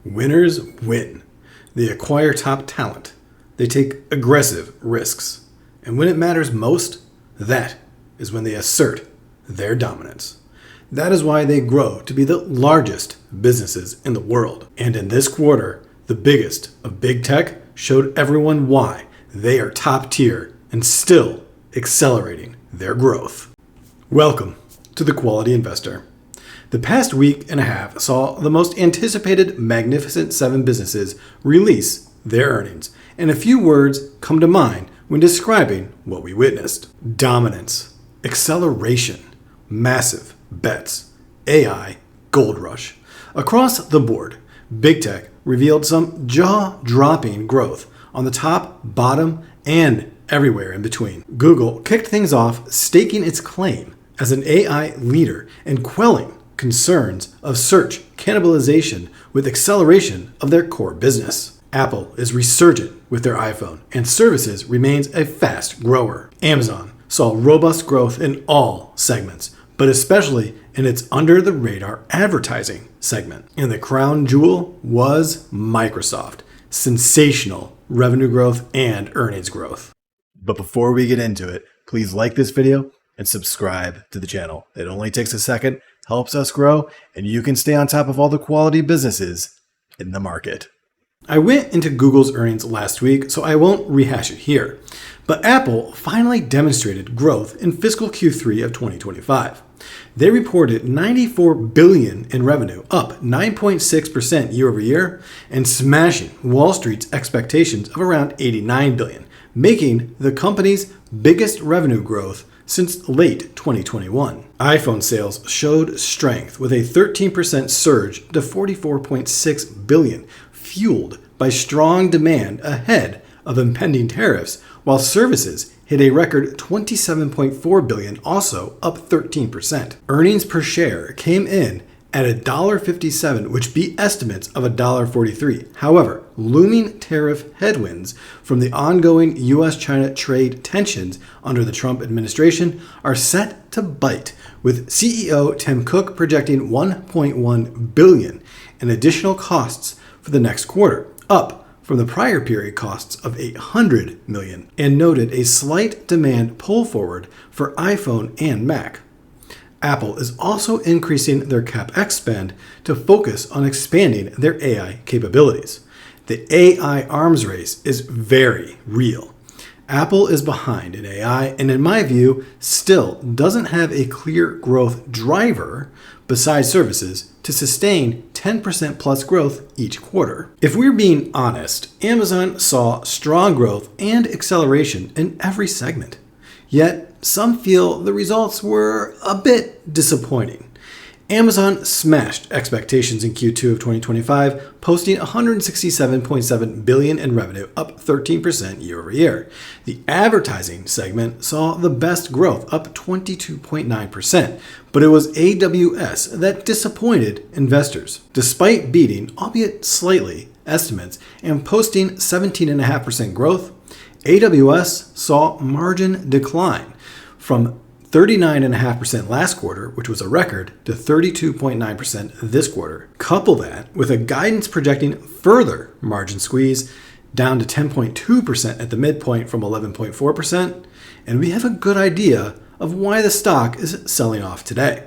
Winners win. They acquire top talent. They take aggressive risks. And when it matters most, that is when they assert their dominance. That is why they grow to be the largest businesses in the world. And in this quarter, the biggest of big tech showed everyone why they are top tier and still accelerating their growth. Welcome to The Quality Investor. The past week and a half saw the most anticipated Magnificent Seven businesses release their earnings, and a few words come to mind when describing what we witnessed. Dominance, acceleration, massive bets, AI, gold rush. Across the board, big tech revealed some jaw-dropping growth on the top, bottom, and everywhere in between. Google kicked things off, staking its claim as an AI leader and quelling concerns of search cannibalization with acceleration of their core business. Apple is resurgent with their iPhone, and services remains a fast grower. Amazon saw robust growth in all segments, but especially in its under-the-radar advertising segment. And the crown jewel was Microsoft. Sensational revenue growth and earnings growth. But before we get into it, please like this video and subscribe to the channel. It only takes a second, helps us grow, and you can stay on top of all the quality businesses in the market. I went into Google's earnings last week, so I won't rehash it here. But Apple finally demonstrated growth in fiscal Q3 of 2025. They reported $94 billion in revenue, up 9.6% year over year, and smashing Wall Street's expectations of around $89 billion, making the company's biggest revenue growth since late 2021. iPhone sales showed strength with a 13% surge to 44.6 billion, fueled by strong demand ahead of impending tariffs, while services hit a record 27.4 billion, also up 13%. Earnings per share came in at $1.57, which beat estimates of $1.43. However, looming tariff headwinds from the ongoing U.S.-China trade tensions under the Trump administration are set to bite, with CEO Tim Cook projecting $1.1 billion in additional costs for the next quarter, up from the prior period costs of $800 million, and noted a slight demand pull forward for iPhone and Mac. Apple is also increasing their CapEx spend to focus on expanding their AI capabilities. The AI arms race is very real. Apple is behind in AI and, in my view, still doesn't have a clear growth driver besides services to sustain 10% plus growth each quarter. If we're being honest, Amazon saw strong growth and acceleration in every segment. Yet, some feel the results were a bit disappointing. Amazon smashed expectations in Q2 of 2025, posting $167.7 billion in revenue, up 13% year over year. The advertising segment saw the best growth, up 22.9%, but it was AWS that disappointed investors. Despite beating, albeit slightly, estimates and posting 17.5% growth, AWS saw margin decline from 39.5% last quarter, which was a record, to 32.9% this quarter. Couple that with a guidance projecting further margin squeeze down to 10.2% at the midpoint from 11.4%, and we have a good idea of why the stock is selling off today.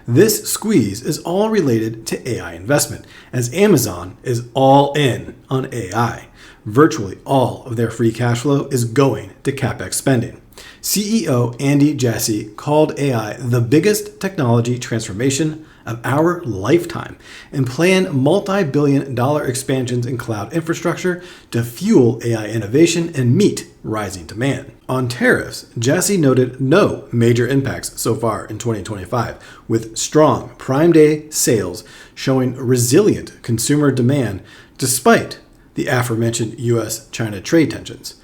This squeeze is all related to AI investment, as Amazon is all in on AI. Virtually all of their free cash flow is going to CapEx spending. CEO Andy Jassy called AI the biggest technology transformation of our lifetime and planned multi-billion-dollar expansions in cloud infrastructure to fuel AI innovation and meet rising demand. On tariffs, Jassy noted no major impacts so far in 2025, with strong Prime Day sales showing resilient consumer demand despite the aforementioned U.S.-China trade tensions.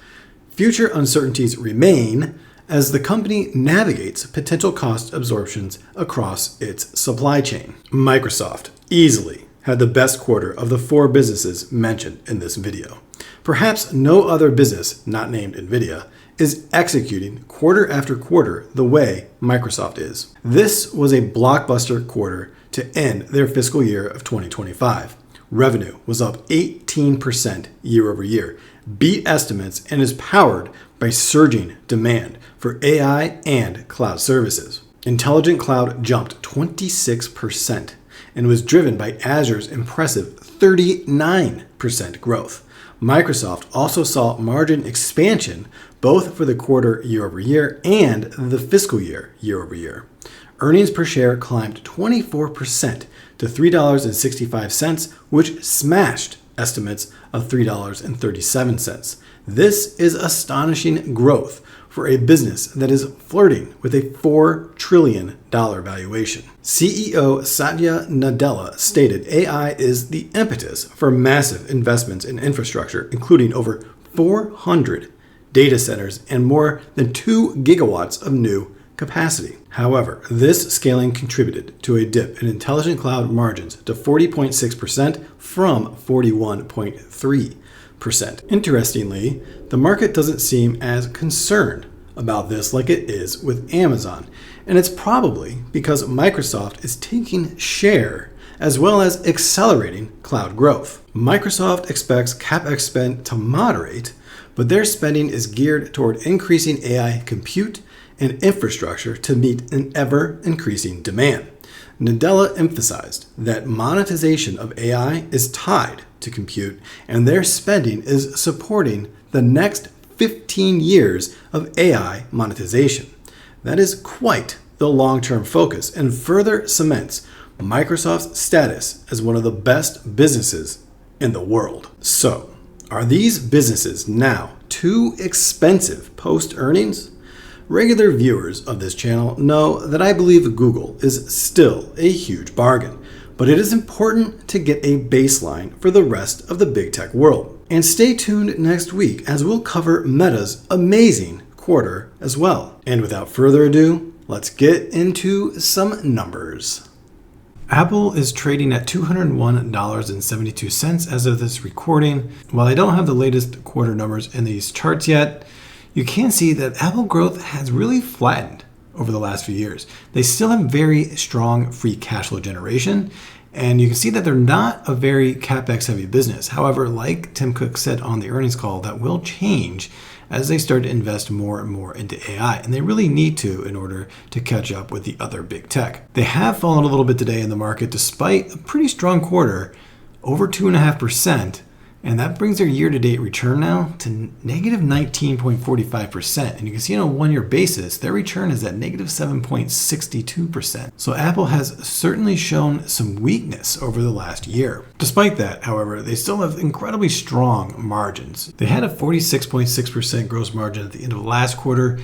Future uncertainties remain as the company navigates potential cost absorptions across its supply chain. Microsoft easily had the best quarter of the four businesses mentioned in this video. Perhaps no other business, not named NVIDIA, is executing quarter after quarter the way Microsoft is. This was a blockbuster quarter to end their fiscal year of 2025, Revenue was up 18% year over year, beat estimates, and is powered by surging demand for AI and cloud services. Intelligent Cloud jumped 26% and was driven by Azure's impressive 39% growth. Microsoft also saw margin expansion both for the quarter year over year and the fiscal year year over year. Earnings per share climbed 24% to $3.65, which smashed estimates of $3.37. This is astonishing growth for a business that is flirting with a $4 trillion valuation. CEO Satya Nadella stated AI is the impetus for massive investments in infrastructure, including over 400 data centers and more than 2 gigawatts of new capacity. However, this scaling contributed to a dip in Intelligent Cloud margins to 40.6% from 41.3%. Interestingly, the market doesn't seem as concerned about this like it is with Amazon, and it's probably because Microsoft is taking share as well as accelerating cloud growth. Microsoft expects CapEx spend to moderate, but their spending is geared toward increasing AI compute and infrastructure to meet an ever-increasing demand. Nadella emphasized that monetization of AI is tied to compute, and their spending is supporting the next 15 years of AI monetization. That is quite the long-term focus and further cements Microsoft's status as one of the best businesses in the world. So, are these businesses now too expensive post-earnings? Regular viewers of this channel know that I believe Google is still a huge bargain, but it is important to get a baseline for the rest of the big tech world. And stay tuned next week as we'll cover Meta's amazing quarter as well. And without further ado, let's get into some numbers. Apple is trading at $201.72 as of this recording. While I don't have the latest quarter numbers in these charts yet, you can see that Apple growth has really flattened over the last few years. They still have very strong free cash flow generation, and you can see that they're not a very CapEx heavy business. However, like Tim Cook said on the earnings call, that will change as they start to invest more and more into AI, and they really need to in order to catch up with the other big tech. They have fallen a little bit today in the market despite a pretty strong quarter, over 2.5%. And that brings their year-to-date return now to negative 19.45%. And you can see on a one-year basis, their return is at negative 7.62%. So Apple has certainly shown some weakness over the last year. Despite that, however, they still have incredibly strong margins. They had a 46.6% gross margin at the end of last quarter.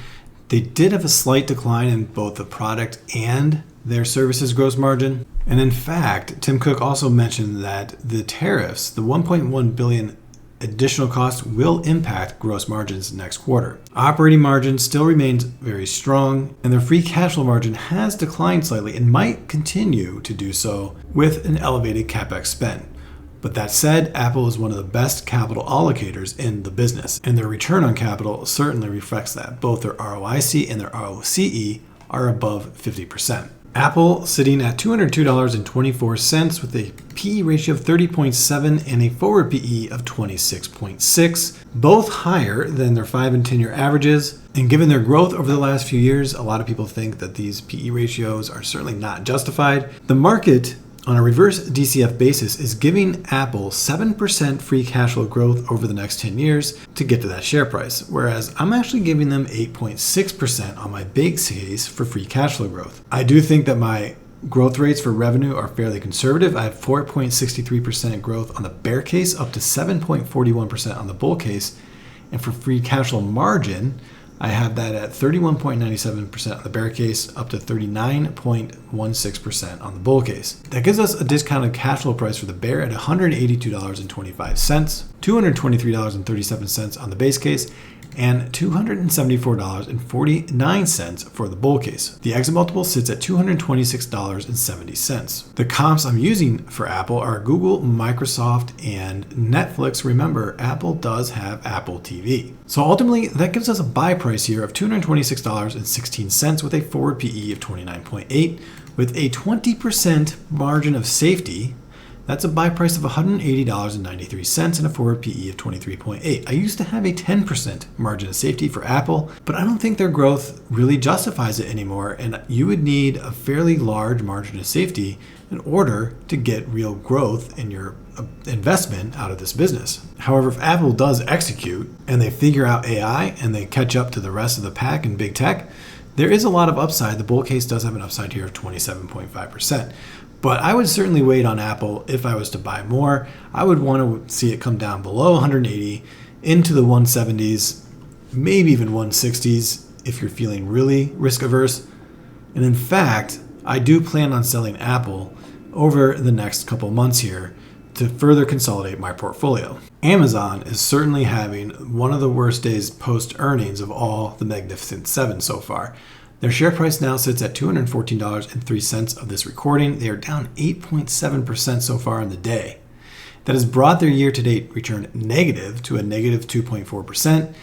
They did have a slight decline in both the product and their services gross margin. And in fact, Tim Cook also mentioned that the tariffs, the $1.1 billion additional cost, will impact gross margins next quarter. Operating margin still remains very strong, and their free cash flow margin has declined slightly and might continue to do so with an elevated CapEx spend. But that said, Apple is one of the best capital allocators in the business, and their return on capital certainly reflects that. Both their ROIC and their ROCE are above 50%. Apple sitting at $202.24 with a PE ratio of 30.7 and a forward PE of 26.6, both higher than their 5 and 10-year averages. And given their growth over the last few years, a lot of people think that these PE ratios are certainly not justified. The market, on a reverse DCF basis, is giving Apple 7% free cash flow growth over the next 10 years to get to that share price, whereas I'm actually giving them 8.6% on my base case for free cash flow growth. I do think that my growth rates for revenue are fairly conservative. I have 4.63% growth on the bear case, up to 7.41% on the bull case, and for free cash flow margin, I have that at 31.97% on the bear case, up to 39.16% on the bull case. That gives us a discounted cash flow price for the bear at $182.25, $223.37 on the base case, and $274.49 for the bull case. The exit multiple sits at $226.70. The comps I'm using for Apple are Google, Microsoft, and Netflix. Remember, Apple does have Apple TV. So ultimately, that gives us a buy price here of $226.16 with a forward PE of 29.8, with a 20% margin of safety. That's a buy price of $180.93 and a forward PE of 23.8. I used to have a 10% margin of safety for Apple, but I don't think their growth really justifies it anymore, and you would need a fairly large margin of safety in order to get real growth in your investment out of this business. However, if Apple does execute and they figure out AI and they catch up to the rest of the pack in big tech, there is a lot of upside. The bull case does have an upside here of 27.5%. But I would certainly wait on Apple if I was to buy more. I would want to see it come down below 180 into the 170s, maybe even 160s if you're feeling really risk averse. And in fact, I do plan on selling Apple over the next couple months here to further consolidate my portfolio. Amazon is certainly having one of the worst days post earnings of all the Magnificent Seven so far. Their share price now sits at $214.03 of this recording. They are down 8.7% so far in the day. That has brought their year-to-date return negative to a negative 2.4%,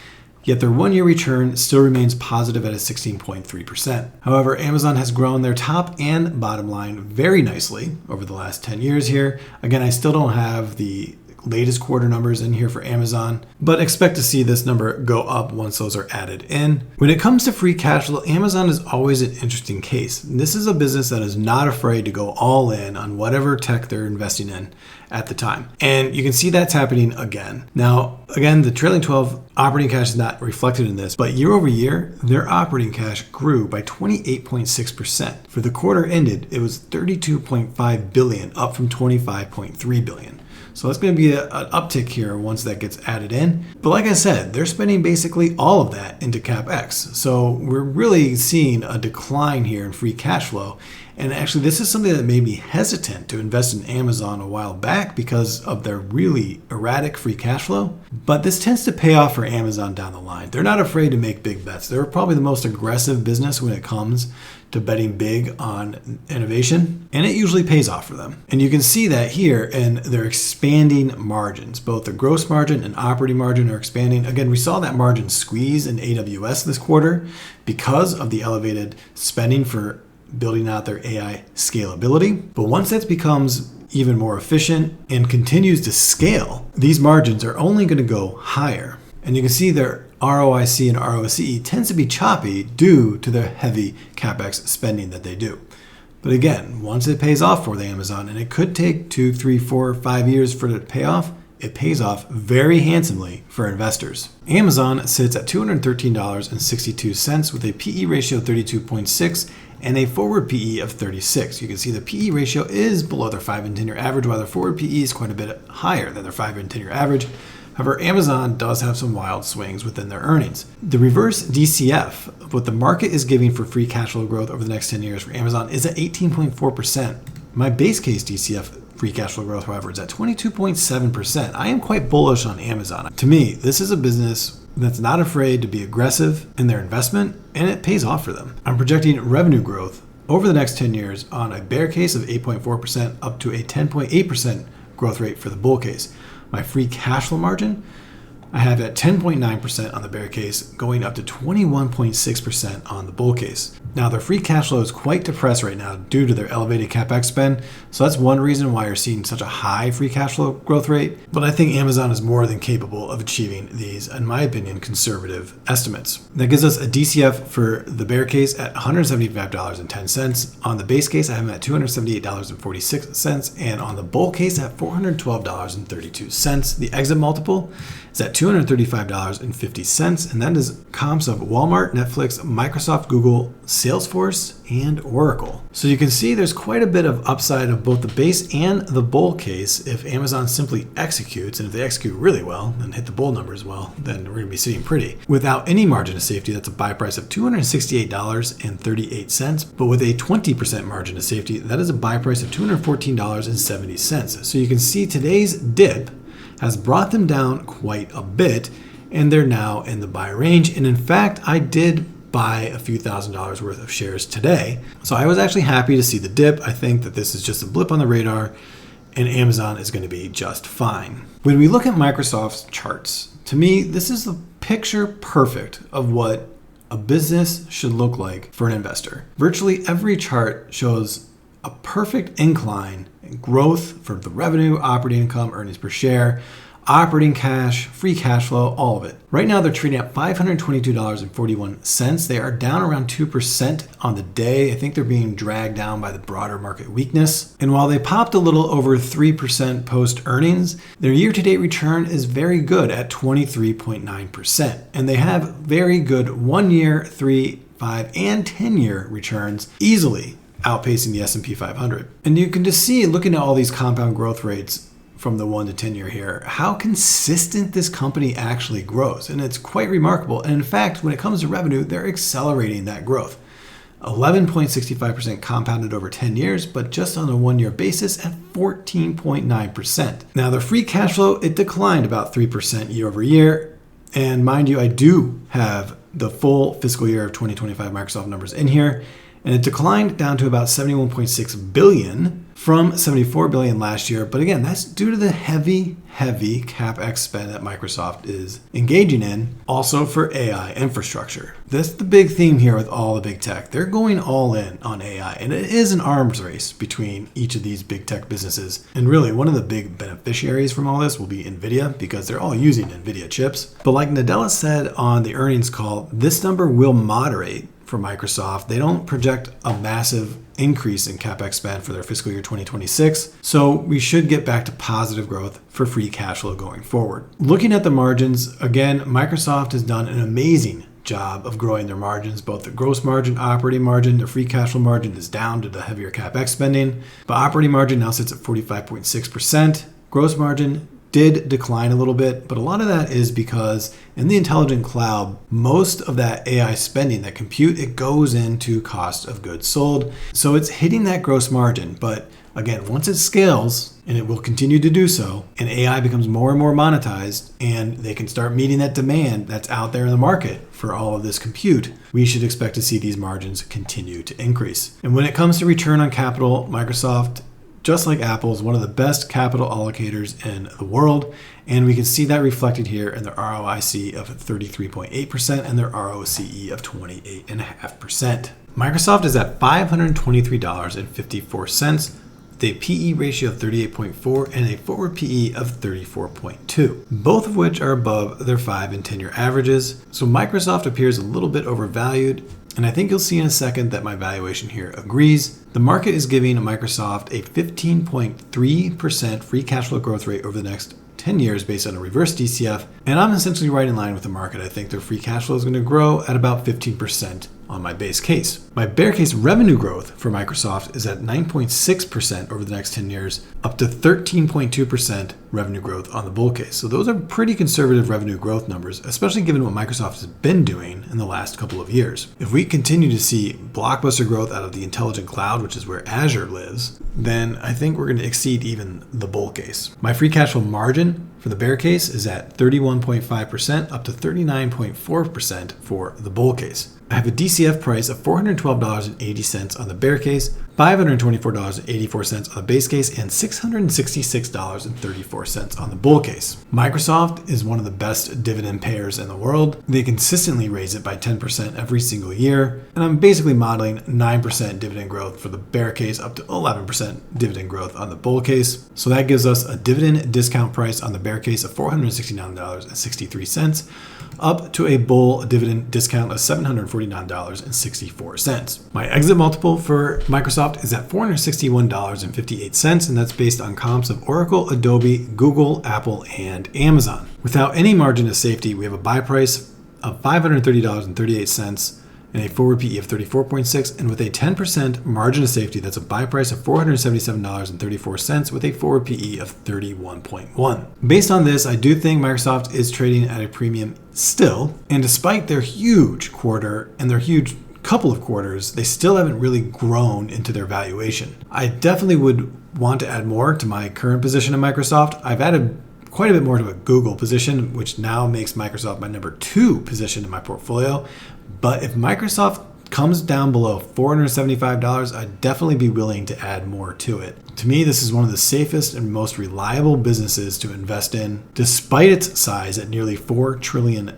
yet their one-year return still remains positive at a 16.3%. However, Amazon has grown their top and bottom line very nicely over the last 10 years here. Again, I still don't have the latest quarter numbers in here for Amazon, but expect to see this number go up once those are added in. When it comes to free cash flow, Amazon is always an interesting case. This is a business that is not afraid to go all in on whatever tech they're investing in at the time. And you can see that's happening again. Now, again, the trailing 12 operating cash is not reflected in this, but year over year, their operating cash grew by 28.6%. For the quarter ended, it was $32.5 billion, up from $25.3 billion. So that's going to be an uptick here once that gets added in. But like I said, they're spending basically all of that into CapEx. So we're really seeing a decline here in free cash flow. And actually, this is something that made me hesitant to invest in Amazon a while back because of their really erratic free cash flow. But this tends to pay off for Amazon down the line. They're not afraid to make big bets. They're probably the most aggressive business when it comes to betting big on innovation, and it usually pays off for them. And you can see that here in their expanding margins. Both the gross margin and operating margin are expanding. Again, we saw that margin squeeze in AWS this quarter because of the elevated spending for building out their AI scalability. But once that becomes even more efficient and continues to scale, these margins are only going to go higher. And you can see their ROIC and ROCE tends to be choppy due to their heavy CapEx spending that they do. But again, once it pays off for the Amazon, and it could take 2, 3, 4, 5 years for it to pay off, it pays off very handsomely for investors. Amazon sits at $213.62 with a PE ratio of 32.6 and a forward PE of 36. You can see the PE ratio is below their 5 and 10-year average, while their forward PE is quite a bit higher than their 5 and 10-year average. However, Amazon does have some wild swings within their earnings. The reverse DCF, what the market is giving for free cash flow growth over the next 10 years for Amazon, is at 18.4%. My base case DCF free cash flow growth, however, is at 22.7%. I am quite bullish on Amazon. To me, this is a business that's not afraid to be aggressive in their investment, and it pays off for them. I'm projecting revenue growth over the next 10 years on a bear case of 8.4% up to a 10.8% growth rate for the bull case. My free cash flow margin, I have at 10.9% on the bear case, going up to 21.6% on the bull case. Now, their free cash flow is quite depressed right now due to their elevated CapEx spend, so that's one reason why you're seeing such a high free cash flow growth rate. But I think Amazon is more than capable of achieving these, in my opinion, conservative estimates. That gives us a DCF for the bear case at $175.10. On the base case, I have them at $278.46, and on the bull case at $412.32. The exit multiple is at $235.50, and that is comps of Walmart, Netflix, Microsoft, Google, Salesforce, and Oracle. So you can see there's quite a bit of upside of both the base and the bull case if Amazon simply executes, and if they execute really well and hit the bull numbers well, then we're going to be sitting pretty. Without any margin of safety, that's a buy price of $268.38, but with a 20% margin of safety, that is a buy price of $214.70. So you can see today's dip has brought them down quite a bit, and they're now in the buy range. And in fact, I did buy a few $1,000s worth of shares today. So I was actually happy to see the dip. I think that this is just a blip on the radar, and Amazon is going to be just fine. When we look at Microsoft's charts, to me, this is the picture perfect of what a business should look like for an investor. Virtually every chart shows a perfect incline growth for the revenue, operating income, earnings per share, operating cash, free cash flow, all of it. Right now, they're trading at $522.41. They are down around 2% on the day. I think they're being dragged down by the broader market weakness. And while they popped a little over 3% post earnings, their year-to-date return is very good at 23.9%. And they have very good 1-year, 3, 5, and 10-year returns, easily outpacing the S&P 500. And you can just see, looking at all these compound growth rates from the 1 to 10 year here, how consistent this company actually grows. And it's quite remarkable. And in fact, when it comes to revenue, they're accelerating that growth. 11.65% compounded over 10 years, but just on a 1-year basis at 14.9%. Now, their free cash flow, it declined about 3% year over year. And mind you, I do have the full fiscal year of 2025 Microsoft numbers in here. And it declined down to about $71.6 billion from $74 billion last year. But again, that's due to the heavy CapEx spend that Microsoft is engaging in, also for AI infrastructure. That's the big theme here with all the big tech. They're going all in on AI, and it is an arms race between each of these big tech businesses. And really, one of the big beneficiaries from all this will be NVIDIA, because they're all using NVIDIA chips. But like Nadella said on the earnings call, this number will moderate for Microsoft. They don't project a massive increase in CapEx spend for their fiscal year 2026. So we should get back to positive growth for free cash flow going forward. Looking at the margins, again, Microsoft has done an amazing job of growing their margins, both the gross margin, operating margin. Their free cash flow margin is down to the heavier CapEx spending, but operating margin now sits at 45.6%. Gross margin did decline a little bit, but a lot of that is because in the intelligent cloud, most of that AI spending, that compute, it goes into cost of goods sold. So it's hitting that gross margin. But again, once it scales, and it will continue to do so, and AI becomes more and more monetized, and they can start meeting that demand that's out there in the market for all of this compute, we should expect to see these margins continue to increase. And when it comes to return on capital, Microsoft, just like Apple, is one of the best capital allocators in the world. And we can see that reflected here in their ROIC of 33.8% and their ROCE of 28.5%. Microsoft is at $523.54, with a PE ratio of 38.4 and a forward PE of 34.2, both of which are above their 5 and 10-year averages. So Microsoft appears a little bit overvalued. And I think you'll see in a second that my valuation here agrees. The market is giving Microsoft a 15.3% free cash flow growth rate over the next 10 years based on a reverse DCF. And I'm essentially right in line with the market. I think their free cash flow is going to grow at about 15% on my base case. My bear case revenue growth for Microsoft is at 9.6% over the next 10 years, up to 13.2% revenue growth on the bull case. So those are pretty conservative revenue growth numbers, especially given what Microsoft has been doing in the last couple of years. If we continue to see blockbuster growth out of the intelligent cloud, which is where Azure lives, then I think we're going to exceed even the bull case. My free cash flow margin for the bear case is at 31.5% up to 39.4% for the bull case. I have a DCF price of $412.80 on the bear case, $524.84 on the base case, and $666.34 on the bull case. Microsoft is one of the best dividend payers in the world. They consistently raise it by 10% every single year, and I'm basically modeling 9% dividend growth for the bear case up to 11% dividend growth on the bull case. So that gives us a dividend discount price on the bear case of $469.63, up to a bull dividend discount of $749.64. My exit multiple for Microsoft is at $461.58, and that's based on comps of Oracle, Adobe, Google, Apple, and Amazon. Without any margin of safety, we have a buy price of $530.38 and a forward PE of 34.6, and with a 10% margin of safety, that's a buy price of $477.34 with a forward PE of 31.1. Based on this, I do think Microsoft is trading at a premium still, and despite their huge quarter and their huge couple of quarters, they still haven't really grown into their valuation. I definitely would want to add more to my current position in Microsoft. I've added quite a bit more to a Google position, which now makes Microsoft my number 2 position in my portfolio. But if Microsoft comes down below $475, I'd definitely be willing to add more to it. To me, this is one of the safest and most reliable businesses to invest in. Despite its size at nearly $4 trillion,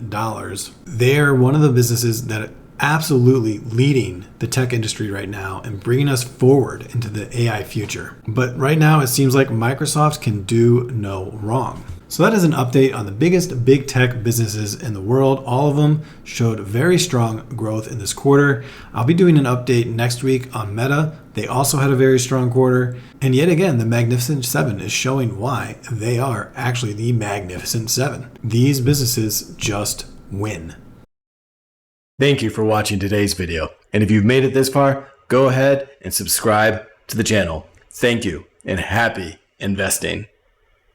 they're one of the businesses that absolutely leading the tech industry right now and bringing us forward into the AI future. But right now, it seems like Microsoft can do no wrong. So that is an update on the biggest big tech businesses in the world. All of them showed very strong growth in this quarter. I'll be doing an update next week on Meta. They also had a very strong quarter. And yet again, the Magnificent Seven is showing why they are actually the Magnificent Seven. These businesses just win. Thank you for watching today's video. And if you've made it this far, go ahead and subscribe to the channel. Thank you and happy investing.